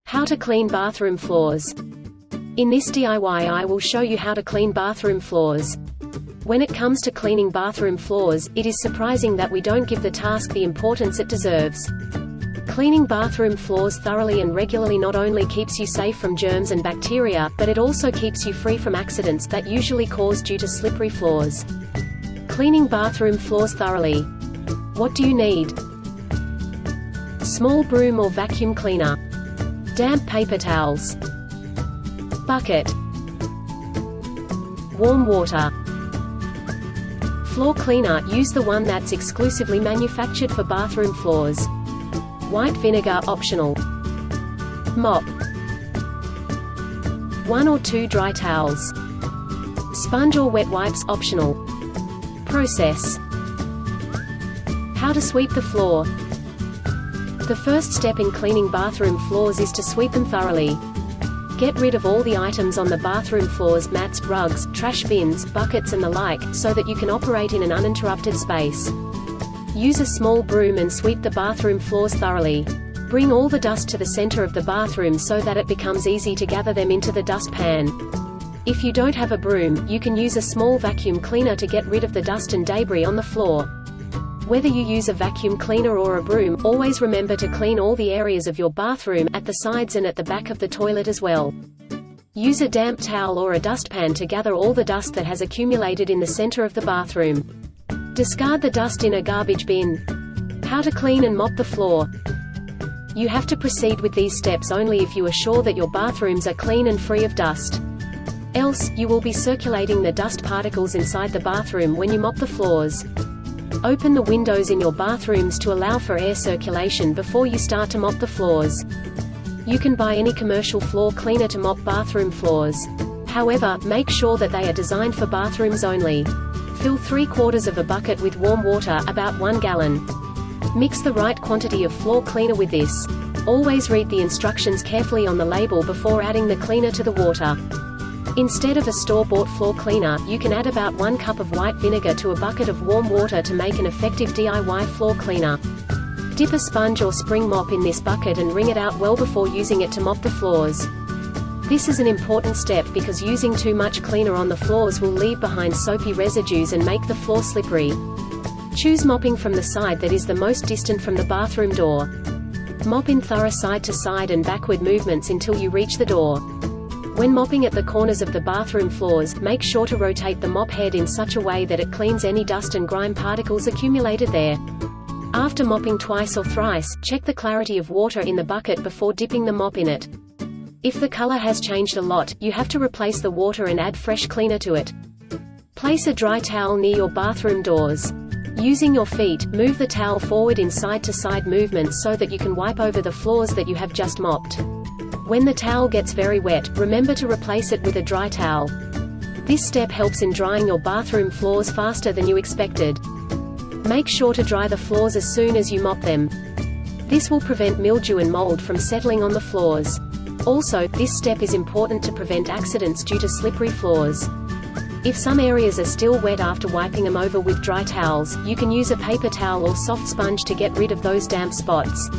How to clean bathroom floors. In this DIY I will show you how to clean bathroom floors. When it comes to cleaning bathroom floors, it is surprising that we don't give the task the importance it deserves. Cleaning bathroom floors thoroughly and regularly not only keeps you safe from germs and bacteria, but it also keeps you free from accidents that usually cause due to slippery floors. Cleaning bathroom floors thoroughly. What do you need? Small broom or vacuum cleaner. Damp paper towels. Bucket. Warm water. Floor cleaner, use the one that's exclusively manufactured for bathroom floors. White vinegar optional. Mop. 1 or 2 dry towels. Sponge or wet wipes optional. Process. How to sweep the floor. The first step in cleaning bathroom floors is to sweep them thoroughly. Get rid of all the items on the bathroom floors, mats, rugs, trash bins, buckets and the like, so that you can operate in an uninterrupted space. Use a small broom and sweep the bathroom floors thoroughly. Bring all the dust to the center of the bathroom so that it becomes easy to gather them into the dustpan. If you don't have a broom, you can use a small vacuum cleaner to get rid of the dust and debris on the floor. Whether you use a vacuum cleaner or a broom, always remember to clean all the areas of your bathroom, at the sides and at the back of the toilet as well. Use a damp towel or a dustpan to gather all the dust that has accumulated in the center of the bathroom. Discard the dust in a garbage bin. How to clean and mop the floor. You have to proceed with these steps only if you are sure that your bathrooms are clean and free of dust. Else, you will be circulating the dust particles inside the bathroom when you mop the floors. Open the windows in your bathrooms to allow for air circulation before you start to mop the floors. You can buy any commercial floor cleaner to mop bathroom floors. However, make sure that they are designed for bathrooms only. Fill 3/4 of a bucket with warm water, about 1 gallon. Mix the right quantity of floor cleaner with this. Always read the instructions carefully on the label before adding the cleaner to the water. Instead of a store-bought floor cleaner, you can add about 1 cup of white vinegar to a bucket of warm water to make an effective DIY floor cleaner. Dip a sponge or spring mop in this bucket and wring it out well before using it to mop the floors. This is an important step because using too much cleaner on the floors will leave behind soapy residues and make the floor slippery. Choose mopping from the side that is the most distant from the bathroom door. Mop in thorough side-to-side and backward movements until you reach the door. When mopping at the corners of the bathroom floors, make sure to rotate the mop head in such a way that it cleans any dust and grime particles accumulated there. After mopping twice or thrice, check the clarity of water in the bucket before dipping the mop in it. If the color has changed a lot, you have to replace the water and add fresh cleaner to it. Place a dry towel near your bathroom doors. Using your feet, move the towel forward in side-to-side movements so that you can wipe over the floors that you have just mopped. When the towel gets very wet, remember to replace it with a dry towel. This step helps in drying your bathroom floors faster than you expected. Make sure to dry the floors as soon as you mop them. This will prevent mildew and mold from settling on the floors. Also, this step is important to prevent accidents due to slippery floors. If some areas are still wet after wiping them over with dry towels, you can use a paper towel or soft sponge to get rid of those damp spots.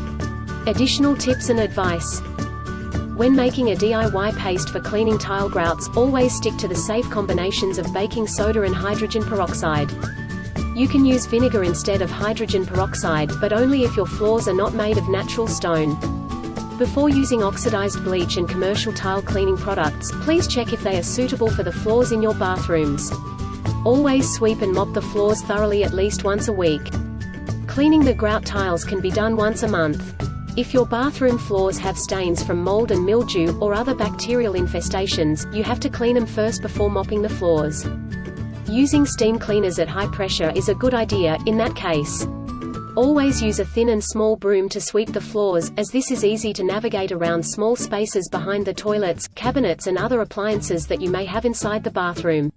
Additional tips and advice. When making a DIY paste for cleaning tile grouts, always stick to the safe combinations of baking soda and hydrogen peroxide. You can use vinegar instead of hydrogen peroxide, but only if your floors are not made of natural stone. Before using oxidized bleach and commercial tile cleaning products, please check if they are suitable for the floors in your bathrooms. Always sweep and mop the floors thoroughly at least once a week. Cleaning the grout tiles can be done once a month. If your bathroom floors have stains from mold and mildew, or other bacterial infestations, you have to clean them first before mopping the floors. Using steam cleaners at high pressure is a good idea, in that case. Always use a thin and small broom to sweep the floors, as this is easy to navigate around small spaces behind the toilets, cabinets and other appliances that you may have inside the bathroom.